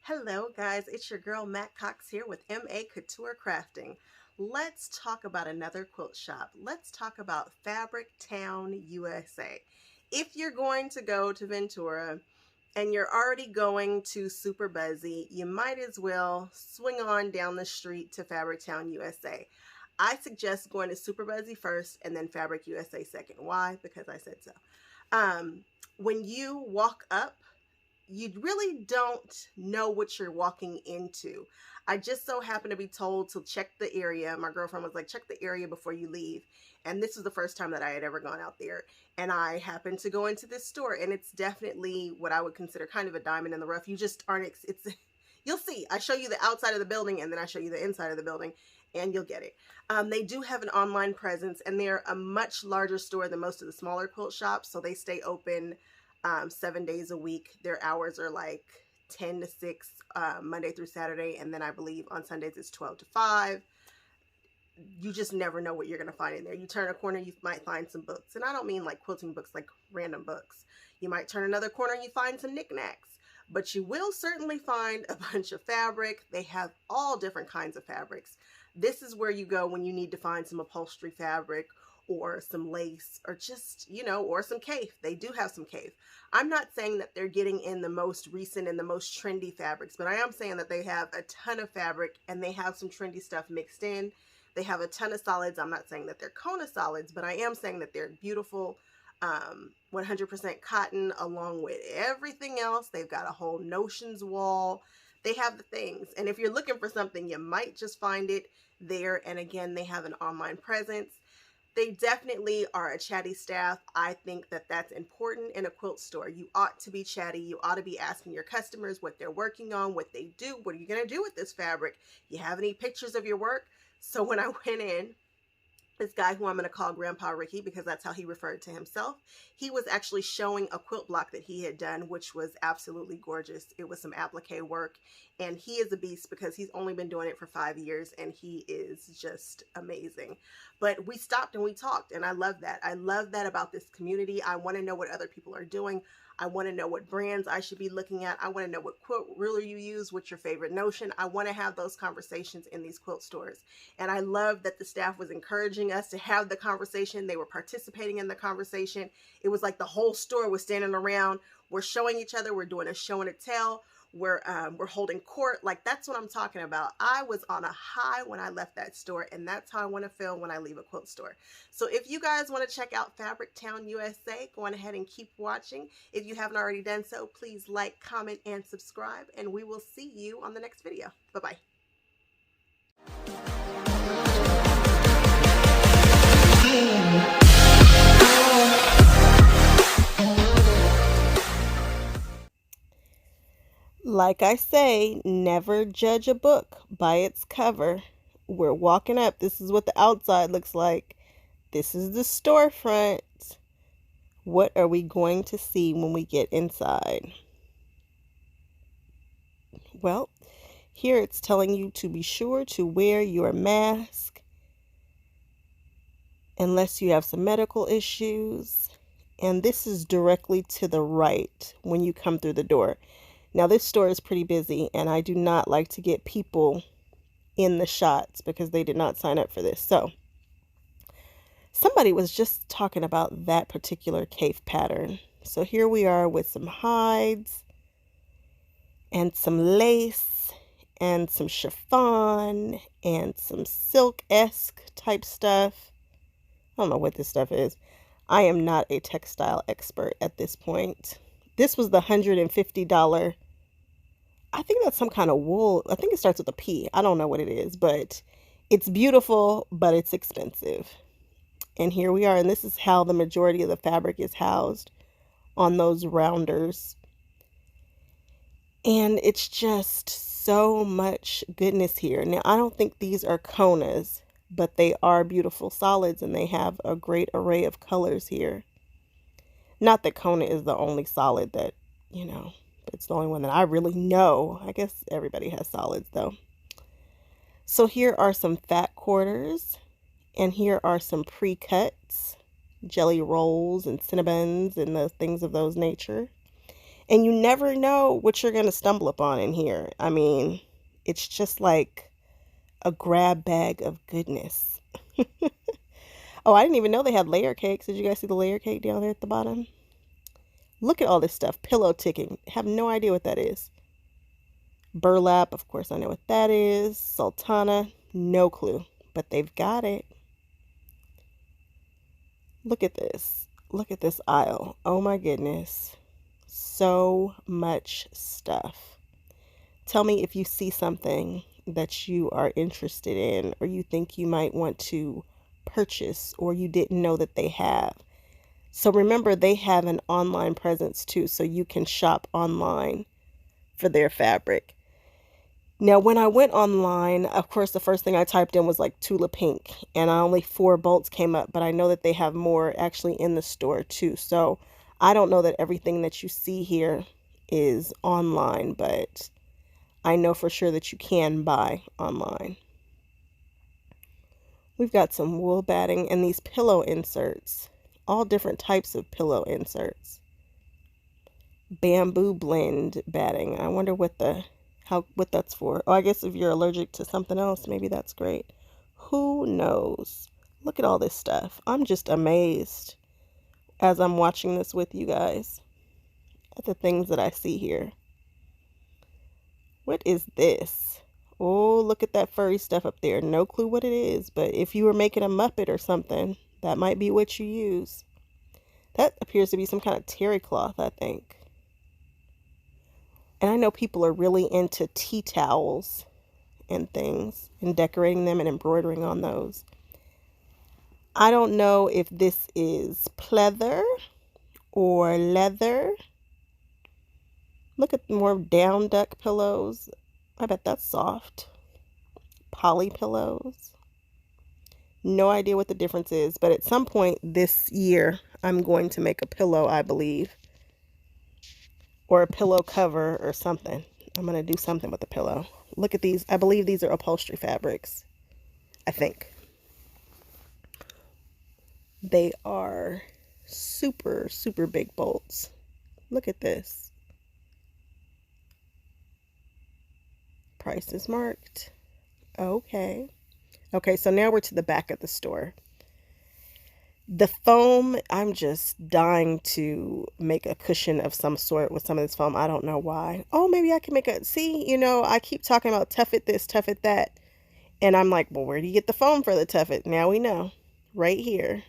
Hello guys, it's your girl Matt Cox here with MA Couture Crafting. Let's talk about another quilt shop. Let's talk about Fabric Town, USA. If you're going to go to Ventura and you're already going to Super Buzzy, you might as well swing on down the street to Fabric Town, USA. I suggest going to Super Buzzy first and then Fabric USA second. Why? Because I said so. When you walk up, you really don't know what you're walking into. I just so happened to be told to check the area. My girlfriend was like, check the area before you leave. And this was the first time that I had ever gone out there. And I happened to go into this store, and it's definitely what I would consider kind of a diamond in the rough. You just aren't, you'll see. I show you the outside of the building, and then I show you the inside of the building, and you'll get it. They do have an online presence, and they're a much larger store than most of the smaller quilt shops. So they stay open 7 days a week. Their hours are like 10 to 6 Monday through Saturday, and then I believe on Sundays it's 12 to 5. You just never know what you're going to find in there. You turn a corner, you might find some books, and I don't mean like quilting books, like random books. You might turn another corner and you find some knickknacks, but you will certainly find a bunch of fabric. They have all different kinds of fabrics. This is where you go when you need to find some upholstery fabric or some lace, or just, or some caif. They do have some caif. I'm not saying that they're getting in the most recent and the most trendy fabrics, but I am saying that they have a ton of fabric and they have some trendy stuff mixed in. They have a ton of solids. I'm not saying that they're Kona solids, but I am saying that they're beautiful 100% cotton along with everything else. They've got a whole notions wall. They have the things. And if you're looking for something, you might just find it there. And again, they have an online presence. They definitely are a chatty staff. I think that that's important in a quilt store. You ought to be chatty. You ought to be asking your customers what they're working on, what they do. What are you going to do with this fabric? You have any pictures of your work? So when I went in, this guy who I'm going to call Grandpa Ricky, because that's how he referred to himself, he was actually showing a quilt block that he had done, which was absolutely gorgeous. It was some applique work, and he is a beast because he's only been doing it for 5 years, and he is just amazing. But we stopped and we talked, and I love that. I love that about this community. I want to know what other people are doing. I want to know what brands I should be looking at. I want to know what quilt ruler you use, what's your favorite notion. I want to have those conversations in these quilt stores. And I love that the staff was encouraging us to have the conversation. They were participating in the conversation. It was like the whole store was standing around. We're showing each other. We're doing a show and a tell. We're holding court. Like, that's what I'm talking about. I was on a high when I left that store, and that's how I want to feel when I leave a quilt store. So if you guys want to check out Fabric Town USA, go on ahead and keep watching. If you haven't already done so, please like, comment, and subscribe, and we will see you on the next video. Bye-bye. Like I say, never judge a book by its cover. We're walking up. This is what the outside looks like. This is the storefront. What are we going to see when we get inside? Well, here it's telling you to be sure to wear your mask unless you have some medical issues. And this is directly to the right when you come through the door. Now, this store is pretty busy, and I do not like to get people in the shots because they did not sign up for this. So somebody was just talking about that particular caif pattern. So here we are with some hides and some lace and some chiffon and some silk-esque type stuff. I don't know what this stuff is. I am not a textile expert at this point. This was the $150. I think that's some kind of wool. I think it starts with a P. I don't know what it is, but it's beautiful, but it's expensive. And here we are, and this is how the majority of the fabric is housed on those rounders. And it's just so much goodness here. Now, I don't think these are Konas, but they are beautiful solids, and they have a great array of colors here. Not that Kona is the only solid that, it's the only one that I really know. I guess everybody has solids, though. So here are some fat quarters, and here are some pre-cuts, jelly rolls and cinnabons and the things of those nature. And you never know what you're going to stumble upon in here. I mean, it's just like a grab bag of goodness. Oh, I didn't even know they had layer cakes. Did you guys see the layer cake down there at the bottom? Look at all this stuff. Pillow ticking. Have no idea what that is. Burlap, of course I know what that is. Sultana, no clue. But they've got it. Look at this. Look at this aisle. Oh my goodness. So much stuff. Tell me if you see something that you are interested in, or you think you might want to purchase, or you didn't know that they have. So remember, they have an online presence too, so you can shop online for their fabric. Now, when I went online, of course, the first thing I typed in was like Tula Pink, and only 4 bolts came up, but I know that they have more actually in the store too. So I don't know that everything that you see here is online, but I know for sure that you can buy online. We've got some wool batting and these pillow inserts, all different types of pillow inserts. Bamboo blend batting. I wonder what that's for. Oh, I guess if you're allergic to something else, maybe that's great. Who knows? Look at all this stuff. I'm just amazed as I'm watching this with you guys at the things that I see here. What is this? Oh, look at that furry stuff up there. No clue what it is, but if you were making a Muppet or something, that might be what you use. That appears to be some kind of terry cloth, I think. And I know people are really into tea towels and things, and decorating them and embroidering on those. I don't know if this is pleather or leather. Look at more down duck pillows. I bet that's soft. Poly pillows. No idea what the difference is, but at some point this year, I'm going to make a pillow, I believe. Or a pillow cover or something. I'm going to do something with the pillow. Look at these. I believe these are upholstery fabrics. I think. They are super, super big bolts. Look at this. Price is marked. Okay. Okay, so now we're to the back of the store. The foam, I'm just dying to make a cushion of some sort with some of this foam. I don't know why. Oh, maybe I can make a, see, you know, I keep talking about tough it this, tough it that. And I'm like, well, where do you get the foam for the tough it? Now we know. Right here.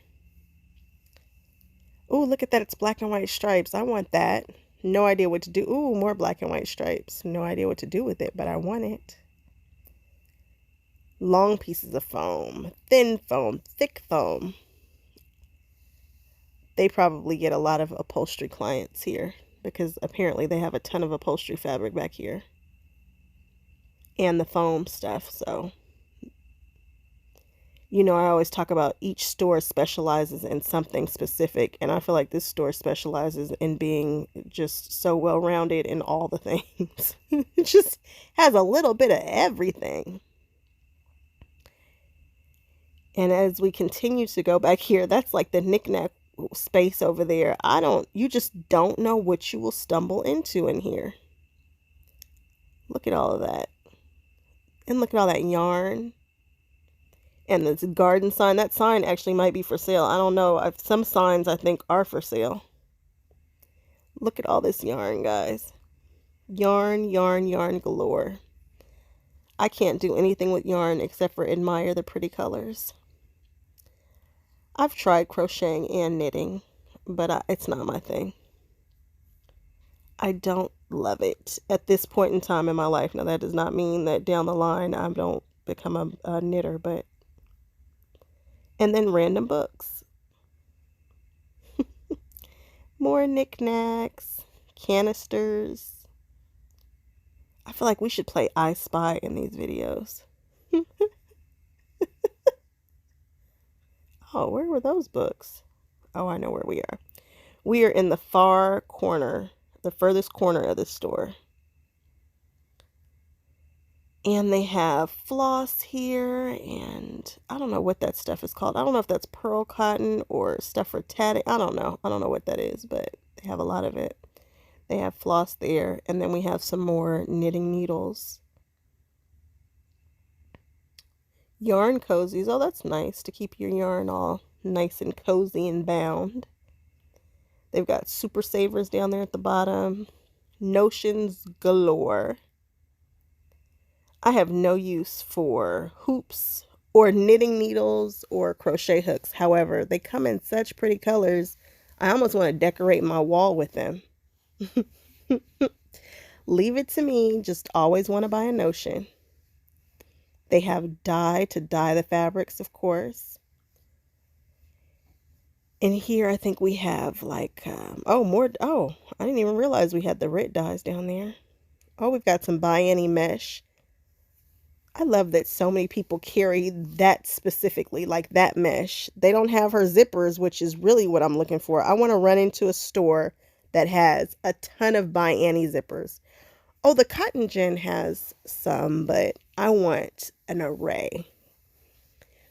Oh, look at that. It's black and white stripes. I want that. No idea what to do. Ooh, more black and white stripes. No idea what to do with it, but I want it. Long pieces of foam, thin foam, thick foam. They probably get a lot of upholstery clients here because apparently they have a ton of upholstery fabric back here. And the foam stuff, so. You know, I always talk about each store specializes in something specific, and I feel like this store specializes in being just so well-rounded in all the things. It just has a little bit of everything. And as we continue to go back here, that's like the knickknack space over there. You just don't know what you will stumble into in here. Look at all of that. And look at all that yarn. And this garden sign, that sign actually might be for sale. I don't know. Some signs I think are for sale. Look at all this yarn, guys. Yarn, yarn, yarn galore. I can't do anything with yarn except for admire the pretty colors. I've tried crocheting and knitting, but it's not my thing. I don't love it at this point in time in my life. Now, that does not mean that down the line I don't become a knitter, but... And then random books. More knickknacks, canisters. I feel like we should play I Spy in these videos. Oh, where were those books? Oh, I know where we are. We are in the far corner, the furthest corner of the store. And they have floss here, and I don't know what that stuff is called. I don't know if that's pearl cotton or stuff for tatting. I don't know. I don't know what that is, but they have a lot of it. They have floss there, and then we have some more knitting needles. Yarn cozies. Oh, that's nice to keep your yarn all nice and cozy and bound. They've got super savers down there at the bottom. Notions galore. I have no use for hoops or knitting needles or crochet hooks. However, they come in such pretty colors. I almost want to decorate my wall with them. Leave it to me. Just always want to buy a Notion. They have dye to dye the fabrics, of course. And here I think we have like, I didn't even realize we had the red dyes down there. Oh, we've got some Bienni mesh. I love that so many people carry that specifically, like that mesh. They don't have her zippers, which is really what I'm looking for. I want to run into a store that has a ton of Bienni zippers. Oh, the Cotton Gin has some, but I want an array.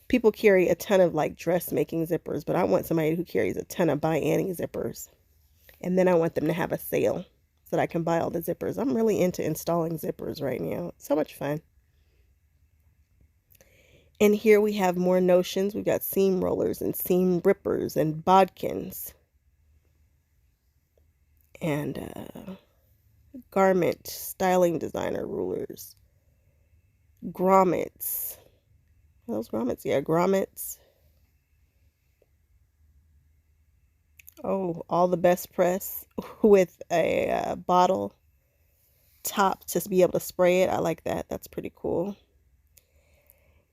People carry a ton of like dressmaking zippers, but I want somebody who carries a ton of Bienni zippers. And then I want them to have a sale so that I can buy all the zippers. I'm really into installing zippers right now. It's so much fun. And here we have more Notions. We've got seam rollers and seam rippers and bodkins. And garment styling designer rulers. Grommets. Are those grommets? Yeah, grommets. Oh, all the best press with a bottle top to be able to spray it. I like that. That's pretty cool.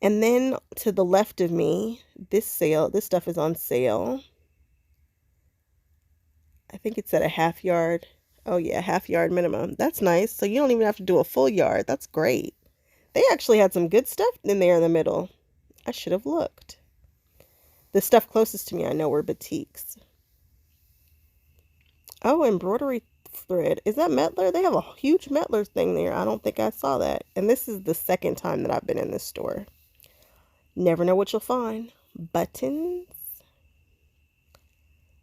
And then to the left of me, this stuff is on sale. I think it's at a half yard. Oh yeah, half yard minimum. That's nice. So you don't even have to do a full yard. That's great. They actually had some good stuff in there in the middle. I should have looked. The stuff closest to me I know were batiks. Oh, embroidery thread. Is that Metler? They have a huge Metler thing there. I don't think I saw that. And this is the second time that I've been in this store. Never know what you'll find. Buttons.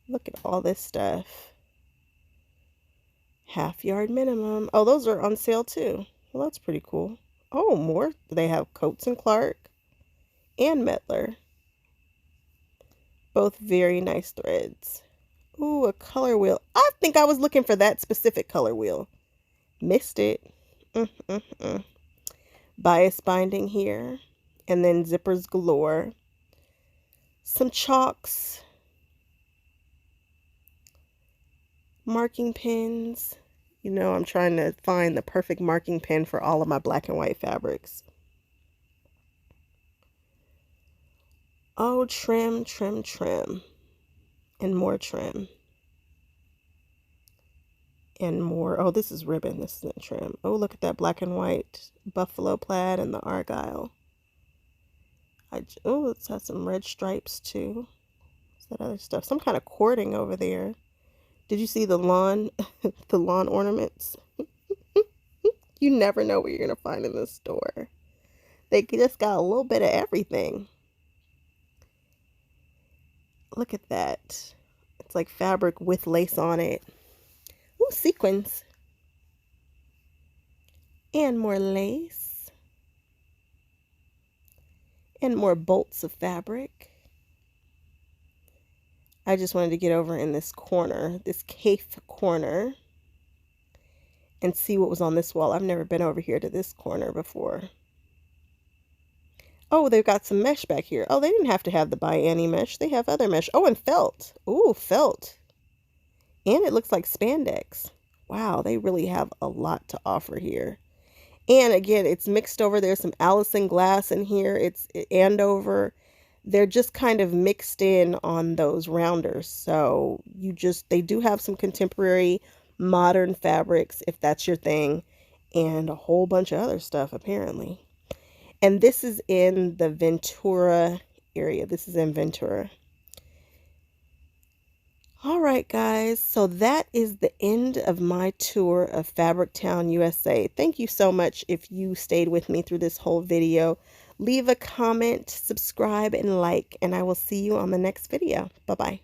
Look at all this stuff. Half yard minimum. Oh, those are on sale too. Well, that's pretty cool. Oh, more. They have Coates and Clark and Metler. Both very nice threads. Ooh, a color wheel. I think I was looking for that specific color wheel. Missed it. Bias binding here. And then zippers galore. Some chalks. Marking pens. You know, I'm trying to find the perfect marking pen for all of my black and white fabrics. Oh, trim, trim, trim. And more trim. And more. Oh, this is ribbon. This isn't trim. Oh, look at that black and white buffalo plaid and the argyle. Oh, it's got some red stripes too. What's that other stuff? Some kind of cording over there. Did you see the lawn, the lawn ornaments? You never know what you're going to find in this store. They just got a little bit of everything. Look at that. It's like fabric with lace on it. Ooh, sequins. And more lace. And more bolts of fabric. I just wanted to get over in this corner, this cave corner, and see what was on this wall. I've never been over here to this corner before. Oh, they've got some mesh back here. Oh, they didn't have to have the Bienni mesh. They have other mesh. Oh, and felt. Ooh, felt. And it looks like spandex. Wow, they really have a lot to offer here. And again, it's mixed over. There's some Allison glass in here. It's Andover. They're just kind of mixed in on those rounders. So they do have some contemporary modern fabrics if that's your thing, and a whole bunch of other stuff apparently. And this is in the Ventura area. This is in Ventura. All right, guys. So that is the end of my tour of Fabric Town, USA. Thank you so much if you stayed with me through this whole video. Leave a comment, subscribe, and like, and I will see you on the next video. Bye-bye.